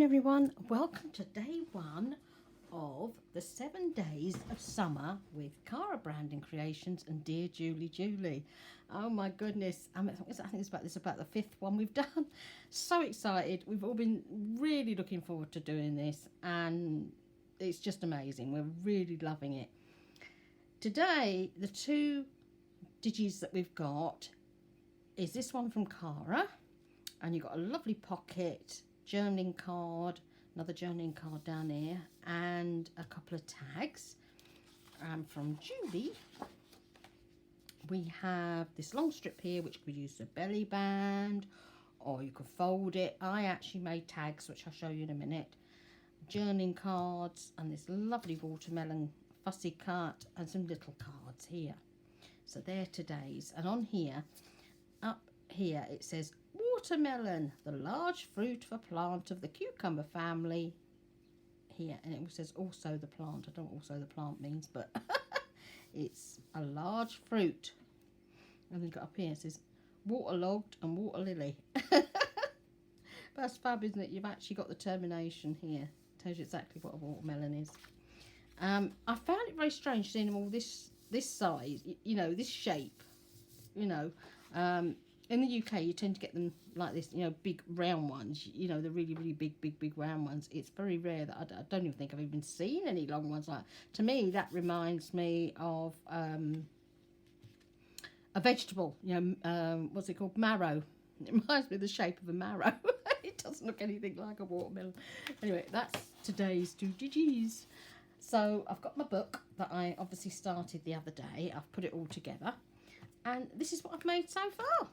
everyone, welcome to day one of the 7 days of summer with Cara Branding Creations and Dear Julie Julie. Oh my goodness, I think it's about the 5th one we've done. So excited. We've all been really looking forward to doing this and it's just amazing. We're really loving it. Today the 2 digis that we've got is this one from Cara, and you've got a lovely pocket, journaling card, another journaling card down here, and a couple of tags. From Julie we have this long strip here which could be used as a belly band, or you could fold it. I actually made tags which I'll show you in a minute, journaling cards, and this lovely watermelon fussy cut, and some little cards here. So they're today's. And on here, up here, it says watermelon, the large fruit of a plant of the cucumber family. Here, and it says also the plant. I don't know what also the plant means, but it's a large fruit. And then got up here, it says waterlogged and water lily. That's fab, isn't it? You've actually got the termination here. Tells you exactly what a watermelon is. I found it very strange seeing them all this size, you know, this shape, you know. In the UK you tend to get them like this, you know, big round ones, you know, the really big round ones. It's very rare that I don't even think I've even seen any long ones like that. To me that reminds me of a vegetable, you know, what's it called, marrow. It reminds me of the shape of a marrow. It doesn't look anything like a watermelon. Anyway, that's today's 2 GGs. So I've got my book that I obviously started the other day. I've put it all together, and this is what I've made so far.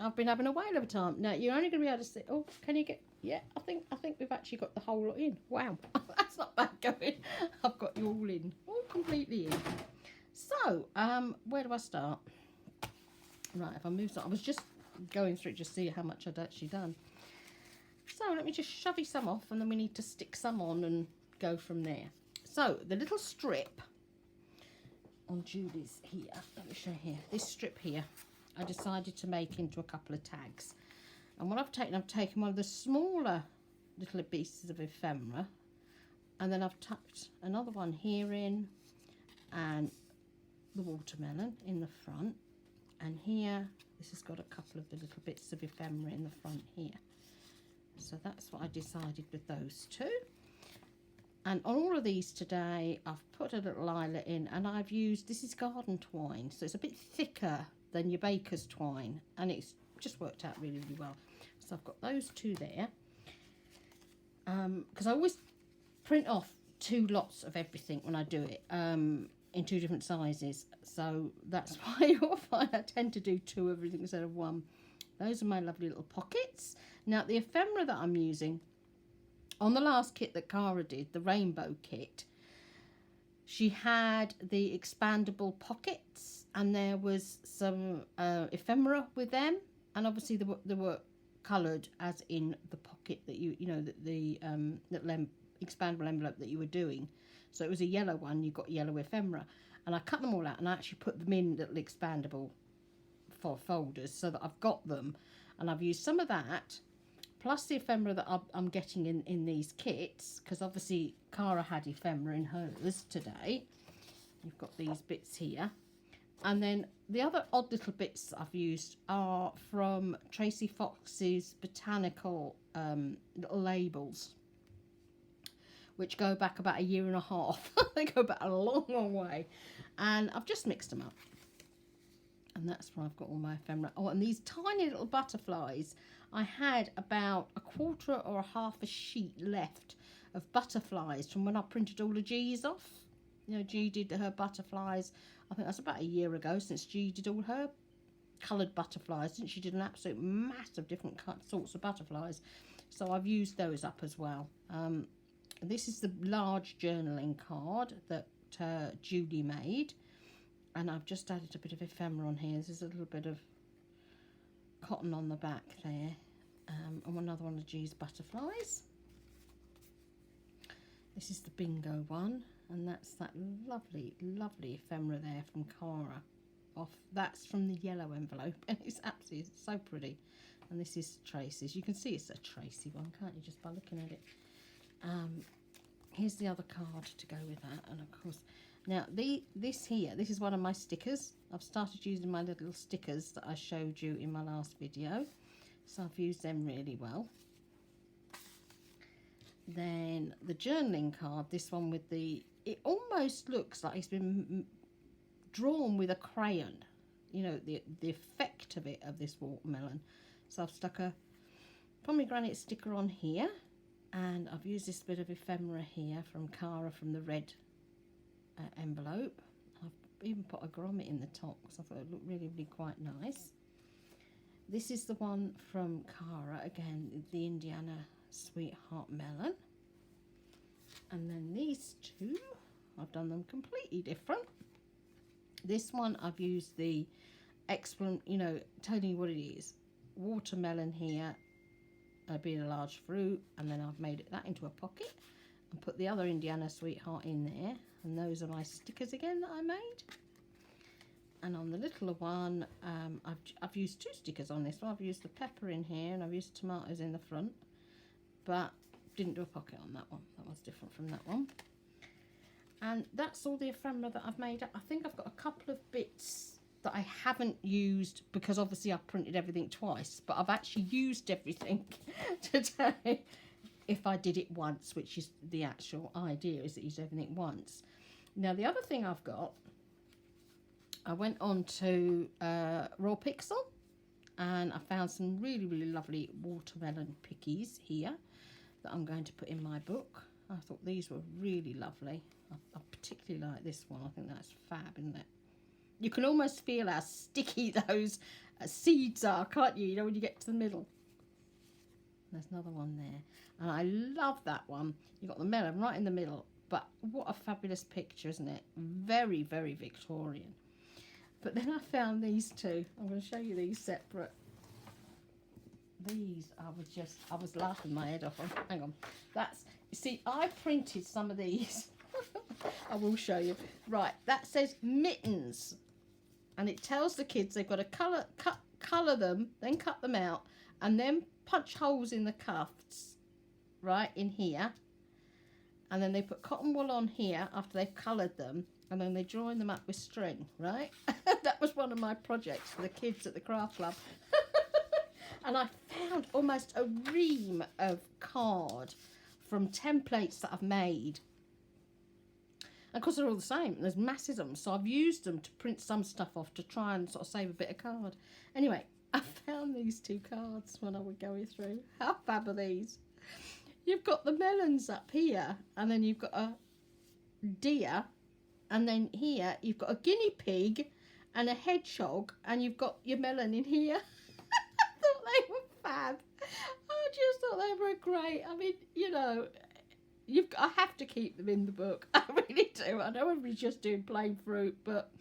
I've been having a whale of a time. Now you're only going to be able to see. Oh, can you get? Yeah, I think we've actually got the whole lot in. Wow, that's not bad going. I've got you all in, all completely in. So where do I start? Right, if I move on, I was just going through it just to see how much I'd actually done. So let me just shove some off, and then we need to stick some on and go from there. So the little strip on Julie's here, let me show you here, this strip here, I decided to make into a couple of tags. And what I've taken one of the smaller little pieces of ephemera, and then I've tucked another one here in, and the watermelon in the front, and here this has got a couple of the little bits of ephemera in the front here. So that's what I decided with those 2. And on all of these today, I've put a little lilac in, and I've used, this is garden twine, so it's a bit thicker than your baker's twine, and it's just worked out really well. So I've got those 2 there, because I always print off 2 lots of everything when I do it, in 2 different sizes. So that's why you'll find I tend to do 2 of everything instead of 1. Those are my lovely little pockets. Now the ephemera that I'm using, on the last kit that Cara did, the rainbow kit, she had the expandable pockets, and there was some ephemera with them, and obviously they were coloured as in the pocket that you know, the little expandable envelope that you were doing. So it was a yellow one, you got yellow ephemera, and I cut them all out and I actually put them in little expandable folders so that I've got them, and I've used some of that plus the ephemera that I'm getting in these kits, because obviously Cara had ephemera in hers today. You've got these bits here, and then the other odd little bits that I've used are from Tracy Fox's botanical little labels, which go back about 1.5 years. They go back a long way, and I've just mixed them up, and that's where I've got all my ephemera. Oh, and these tiny little butterflies, I had about 1/4 or 1/2 a sheet left of butterflies from when I printed all the G's off. You know, G did her butterflies, I think that's about 1 year ago, since G did all her coloured butterflies, since she did an absolute mass of different sorts of butterflies. So I've used those up as well. This is the large journaling card that Julie made, and I've just added a bit of ephemera on here. There's a little bit of cotton on the back there, and another one of G's butterflies. This is the bingo one, and that's that lovely ephemera there from Cara. That's from the yellow envelope, and it's absolutely so pretty. And this is Tracy's. You can see it's a Tracy one, can't you, just by looking at it? Here's the other card to go with that, and of course, now this is one of my stickers. I've started using my little stickers that I showed you in my last video, so I've used them really well. Then the journaling card, this one with it almost looks like it's been drawn with a crayon, you know, the effect of it, of this watermelon. So I've stuck a pomegranate sticker on here, and I've used this bit of ephemera here from Cara, from the red envelope. I've even put a grommet in the top because I thought it looked really, really quite nice. This is the one from Cara, again, the Indiana Sweetheart Melon. And then these two, I've done them completely different. This one I've used the excellent, you know, telling you what it is, watermelon here, being a large fruit, and then I've made that into a pocket and put the other Indiana Sweetheart in there, and those are my stickers again that I made. And on the littler one, I've used two stickers on this one. I've used the pepper in here and I've used tomatoes in the front, but didn't do a pocket on that one. That one's different from that one. And that's all the ephemera that I've made up. I think I've got a couple of bits that I haven't used because obviously I've printed everything twice, but I've actually used everything today if I did it once, which is the actual idea, is that you use everything once. Now the other thing I've got, I went on to Raw Pixel and I found some really, really lovely watermelon pickies here that I'm going to put in my book. I thought these were really lovely. I particularly like this one. I think that's fab, isn't it? You can almost feel how sticky those seeds are, can't you? You know, when you get to the middle. There's another one there. And I love that one. You've got the melon right in the middle. But what a fabulous picture, isn't it? Very, very Victorian. But then I found these two. I'm going to show you these separate. These, I was laughing my head off. Hang on. You see, I printed some of these. I will show you. Right, that says Mittens. And it tells the kids they've got to colour them, then cut them out, and then punch holes in the cuffs, right, in here. And then they put cotton wool on here after they've coloured them, and then they join them up with string, right? That was one of my projects for the kids at the craft club. And I found almost a ream of card from templates that I've made. And of course they're all the same. There's masses of them. So I've used them to print some stuff off to try and sort of save a bit of card. Anyway, I found these two cards when I was going through. How fab are these? You've got the melons up here, and then you've got a deer, and then here you've got a guinea pig and a hedgehog, and you've got your melon in here. I thought they were fab. I just thought they were great. I mean, you know, I have to keep them in the book. I really do. I know everybody's just doing plain fruit, but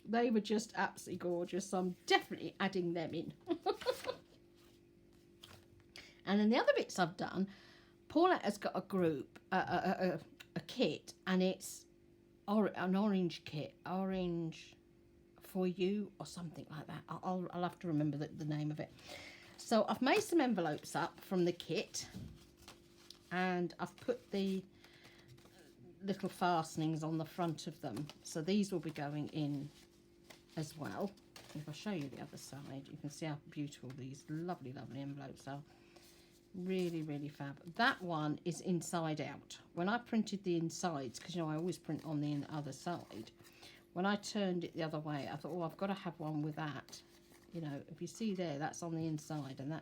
they were just absolutely gorgeous. So I'm definitely adding them in. And then the other bits I've done, Paulette has got a group, a kit, and it's an orange kit, orange for you or something like that. I'll have to remember the name of it. So I've made some envelopes up from the kit, and I've put the little fastenings on the front of them. So these will be going in as well. If I show you the other side, you can see how beautiful these lovely, lovely envelopes are. Really, really fab. That one is inside out. When I printed the insides, because you know I always print on the other side, when I turned it the other way, I thought, oh, I've got to have one with that. You know, if you see there, that's on the inside, and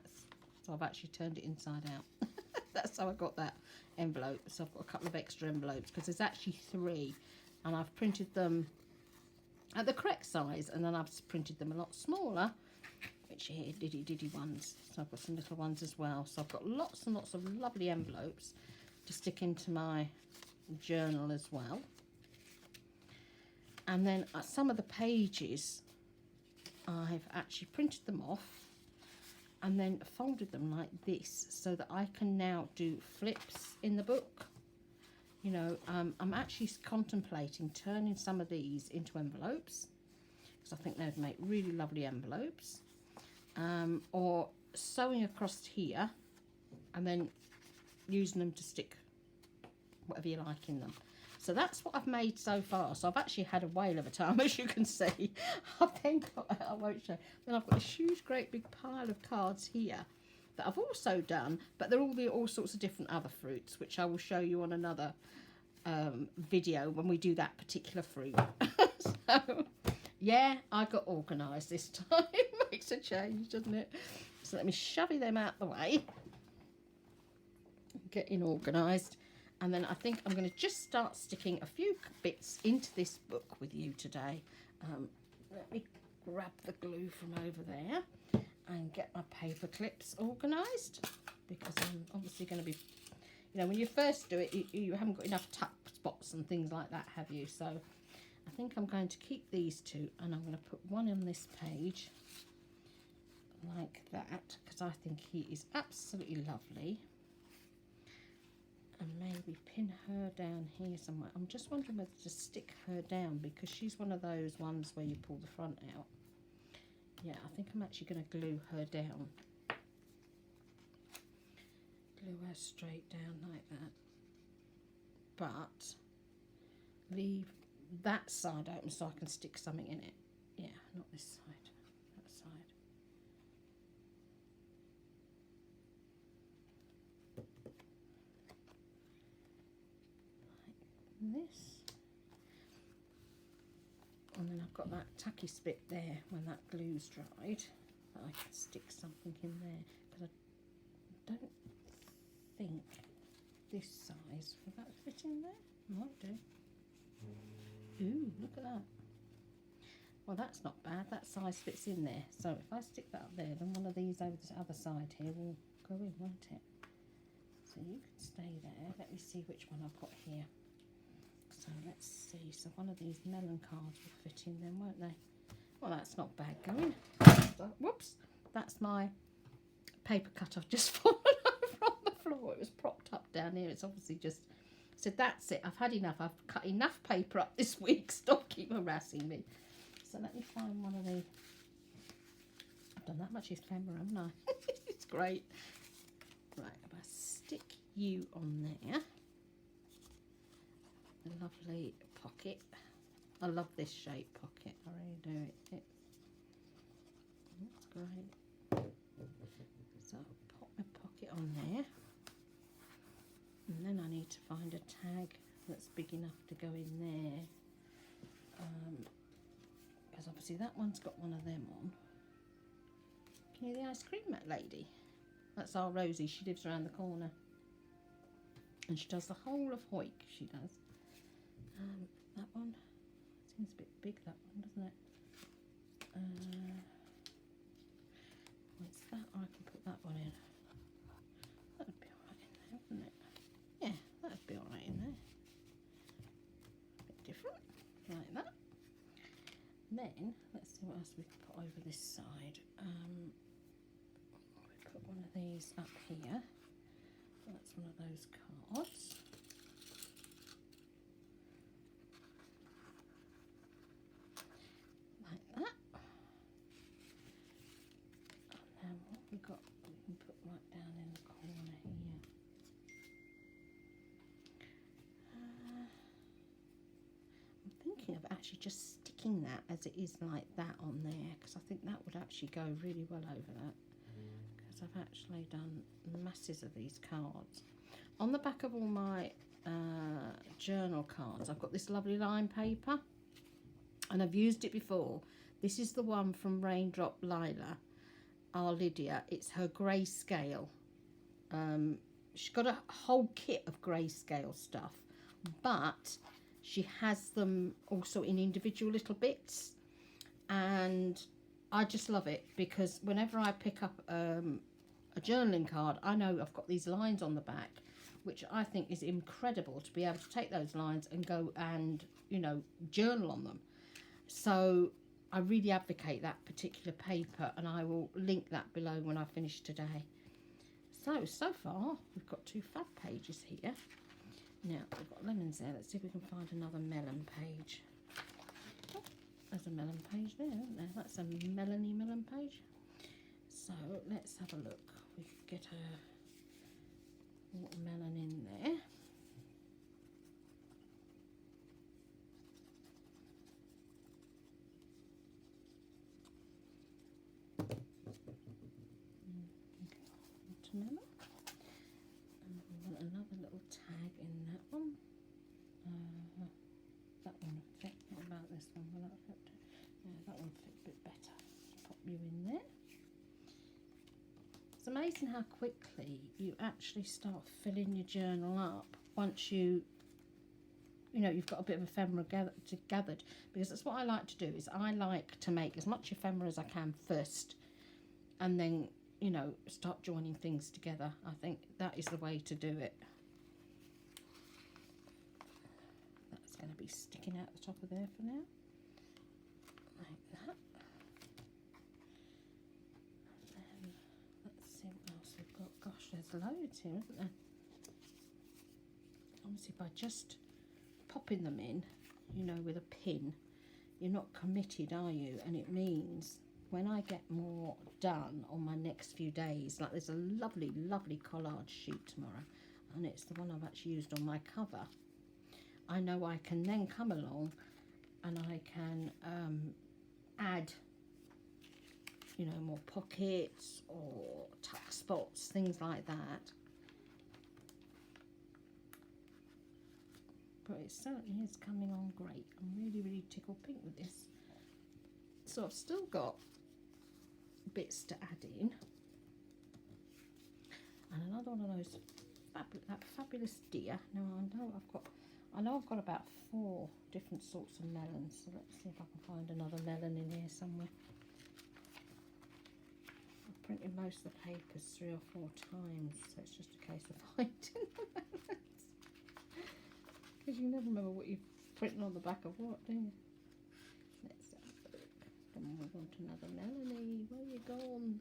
so I've actually turned it inside out. That's how I got that envelope. So I've got a couple of extra envelopes because there's actually 3, and I've printed them at the correct size, and then I've printed them a lot smaller, which here, diddy ones. So I've got some little ones as well. So I've got lots and lots of lovely envelopes to stick into my journal as well. And then some of the pages, I've actually printed them off and then folded them like this so that I can now do flips in the book. You know, I'm actually contemplating turning some of these into envelopes because I think they'd make really lovely envelopes. Or sewing across here and then using them to stick whatever you like in them. So that's what I've made so far. So I've actually had a whale of a time, as you can see. I've then got, I won't show. Then I've got a huge, great big pile of cards here that I've also done, but they're all sorts of different other fruits, which I will show you on another video when we do that particular fruit. So yeah, I got organised this time. Makes a change, doesn't it? So let me shove them out the way, getting organised, and then I think I'm going to just start sticking a few bits into this book with you today. Let me grab the glue from over there and get my paper clips organised, because I'm obviously going to be, you know, when you first do it, you haven't got enough tuck spots and things like that, have you? So I think I'm going to keep these two, and I'm going to put one on this page like that, because I think he is absolutely lovely. And maybe pin her down here somewhere. I'm just wondering whether to stick her down, because she's one of those ones where you pull the front out. Yeah, I think I'm actually going to glue her down. Glue her straight down like that. But leave that side open so I can stick something in it. Yeah, not this side, that side. This, and then I've got that tacky spit there when that glue's dried, that I can stick something in there, because I don't think this size, will that fit in there? Might do. Ooh, look at that. Well, that's not bad, that size fits in there. So if I stick that up there, then one of these over the other side here will go in, won't it? So you can stay there. Let me see which one I've got here. So let's see, so one of these melon cards will fit in then, won't they? Well, that's not bad going. Whoops, that's my paper cut off just fallen over on the floor. It was propped up down here. It's obviously just, so that's it. I've had enough. I've cut enough paper up this week. Stop keep harassing me. So let me find one of the, I've done that much ephemera, haven't I? It's great. Right, I'm going to stick you on there. A lovely pocket. I love this shape pocket. I really do. It's great. So I'll pop my pocket on there, and then I need to find a tag that's big enough to go in there, because obviously that one's got one of them on. Can you hear the ice cream lady? That's our Rosie. She lives around the corner, and she does the whole of Hawick. She does. That one seems a bit big, that one, doesn't it? What's that? I can put that one in. That would be alright in there, wouldn't it? Yeah, that would be alright in there. A bit different, like that. Then, let's see what else we can put over this side. We put one of these up here. That's one of those cards. We can put right down in the corner here. I'm thinking of actually just sticking that as it is like that on there, because I think that would actually go really well over that, because I've actually done masses of these cards. On the back of all my journal cards, I've got this lovely line paper, and I've used it before. This is the one from Raindrop Lila, our Lydia. It's her grayscale. She's got a whole kit of grayscale stuff, but she has them also in individual little bits, and I just love it, because whenever I pick up a journaling card, I know I've got these lines on the back, which I think is incredible to be able to take those lines and go and, you know, journal on them. So I really advocate that particular paper, and I will link that below when I finish today. So far we've got 2 fab pages here. Now we've got lemons there. Let's see if we can find another melon page. Oh, there's a melon page there, isn't there? That's a melony melon page. So let's have a look. We could get a watermelon in there. Melon. And we want another little tag in that one. That one fit. What about this one? Will that fit? Yeah, that one fit a bit better. Pop you in there. It's amazing how quickly you actually start filling your journal up once you've got a bit of ephemera gathered, because that's what I like to do. Is I like to make as much ephemera as I can first, and then start joining things together. I think that is the way to do it. That's going to be sticking out the top of there for now, like that. And then let's see what else we've got. Gosh, there's loads here, isn't there? Obviously, by just popping them in, with a pin, you're not committed, are you? And it means when I get more done on my next few days, like there's a lovely, lovely collage sheet tomorrow, and it's the one I've actually used on my cover. I know I can then come along and I can add, more pockets or tuck spots, things like that. But it certainly is coming on great. I'm really, really tickled pink with this. So I've still got bits to add in. And another one of those that fabulous deer. Now I know I've got about 4 different sorts of melons. So let's see if I can find another melon in here somewhere. I've printed most of the papers 3 or 4 times, so it's just a case of finding the melons. Because you never remember what you've printed on the back of what, do you? Let's have a look. Come on, we want another Melanie. Where are you gone?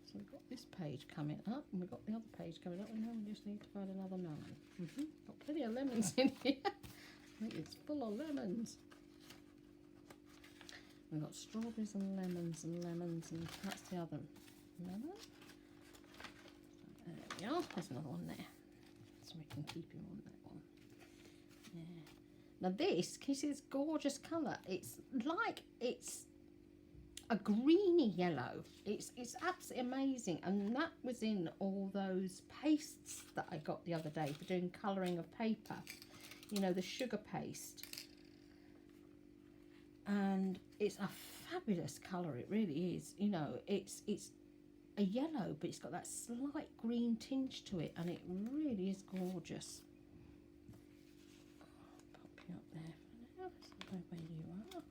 So we've got this page coming up, and we've got the other page coming up, and now we just need to find another melon. Got plenty of lemons in here. I think it's full of lemons. We've got strawberries and lemons, and that's the other melon. So there we are. There's another one there. So we can keep him on that one. Yeah. Now this, can you see this gorgeous colour? It's a greeny yellow. It's absolutely amazing, and that was in all those pastes that I got the other day for doing colouring of paper. The sugar paste. And it's a fabulous colour. It really is. It's a yellow, but it's got that slight green tinge to it, and it really is gorgeous. Up there for now. So where you are.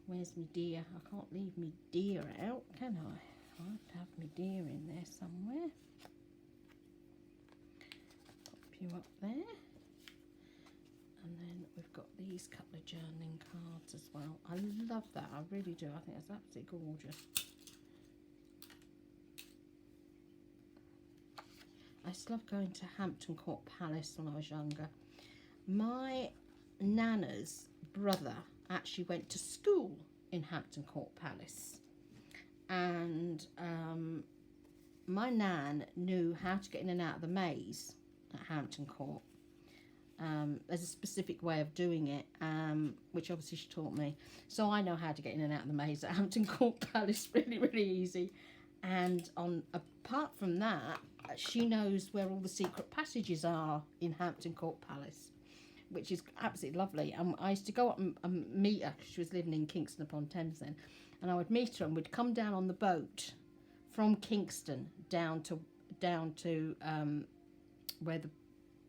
Where's me deer? I can't leave me deer out, can I? I have to have me deer in there somewhere. Pop you up there. And then we've got these couple of journaling cards as well. I love that. I really do. I think that's absolutely gorgeous. I used to love going to Hampton Court Palace when I was younger. My nana's brother actually went to school in Hampton Court Palace, and my nan knew how to get in and out of the maze at Hampton Court. There's a specific way of doing it, which obviously she taught me, so I know how to get in and out of the maze at Hampton Court Palace really, really easy. And apart from that, she knows where all the secret passages are in Hampton Court Palace, which is absolutely lovely. I used to go up and meet her, because she was living in Kingston upon Thames then, and I would meet her, and we'd come down on the boat from Kingston down to where the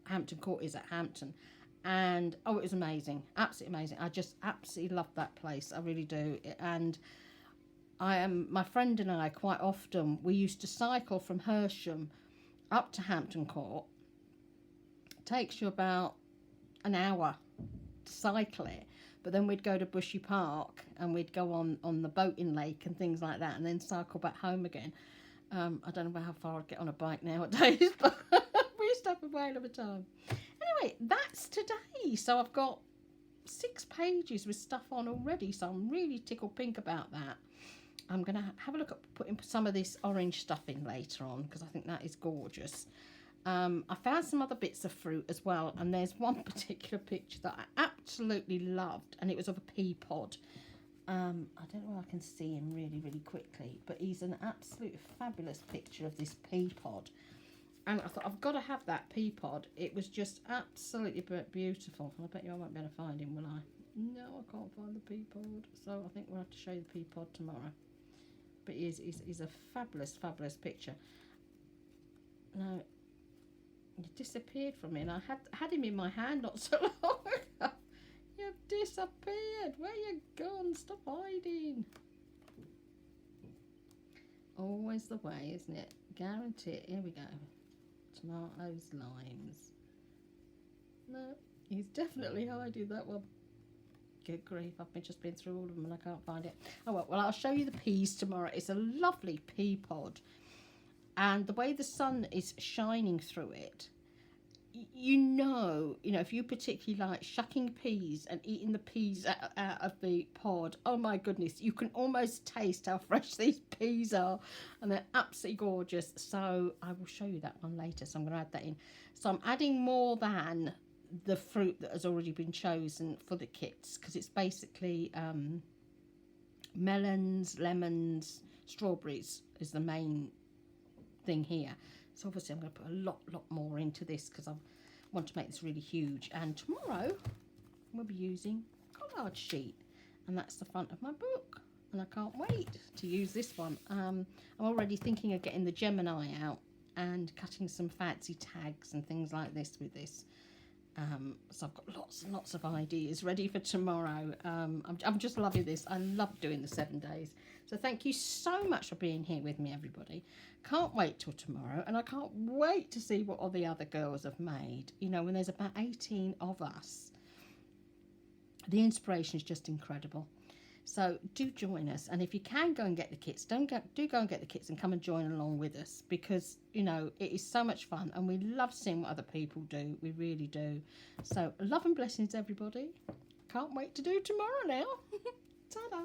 Hampton Court is at Hampton, and it was amazing, absolutely amazing. I just absolutely love that place, I really do. And my friend and I, quite often, we used to cycle from Hersham up to Hampton Court. It takes you about an hour to cycle it, but then we'd go to Bushy Park and we'd go on the boating lake and things like that, and then cycle back home again. I don't know how far I'd get on a bike nowadays, but we used to have a whale of a time. Anyway, that's today. So I've got 6 pages with stuff on already, so I'm really tickled pink about that. I'm going to have a look at putting some of this orange stuff in later on, because I think that is gorgeous. I found some other bits of fruit as well, and there's one particular picture that I absolutely loved, and it was of a pea pod. I don't know if I can see him really quickly, but he's an absolute fabulous picture of this pea pod. And I thought, I've got to have that pea pod. It was just absolutely beautiful. I bet you I won't be able to find him, will I? No, I can't find the pea pod. So I think we'll have to show you the pea pod tomorrow. But he's a fabulous picture. Now, he disappeared from me, and I had him in my hand not so long ago. You've disappeared. Where you gone? Stop hiding. Always the way, isn't it? Guarantee it. Here we go. Tomatoes, limes. No, he's definitely hiding that one. Good grief, I've just been through all of them and I can't find it. Oh well, I'll show you the peas tomorrow. It's a lovely pea pod. And the way the sun is shining through it, you know, if you particularly like shucking peas and eating the peas out of the pod, oh my goodness, you can almost taste how fresh these peas are, and they're absolutely gorgeous. So I will show you that one later, so I'm going to add that in. So I'm adding more than the fruit that has already been chosen for the kits, because it's basically melons, lemons, strawberries is the main thing here. So obviously I'm going to put a lot more into this because I want to make this really huge. And tomorrow we'll be using collage sheet, and that's the front of my book, and I can't wait to use this one. I'm already thinking of getting the Gemini out and cutting some fancy tags and things like this with this. So I've got lots and lots of ideas ready for tomorrow. I'm just loving this. I love doing the 7 days. So thank you so much for being here with me, everybody. Can't wait till tomorrow, and I can't wait to see what all the other girls have made. When there's about 18 of us, the inspiration is just incredible. So do join us, and if you can go and get the kits, do go and get the kits and come and join along with us, because it is so much fun and we love seeing what other people do. We really do. So love and blessings, everybody. Can't wait to do tomorrow now. Ta-da.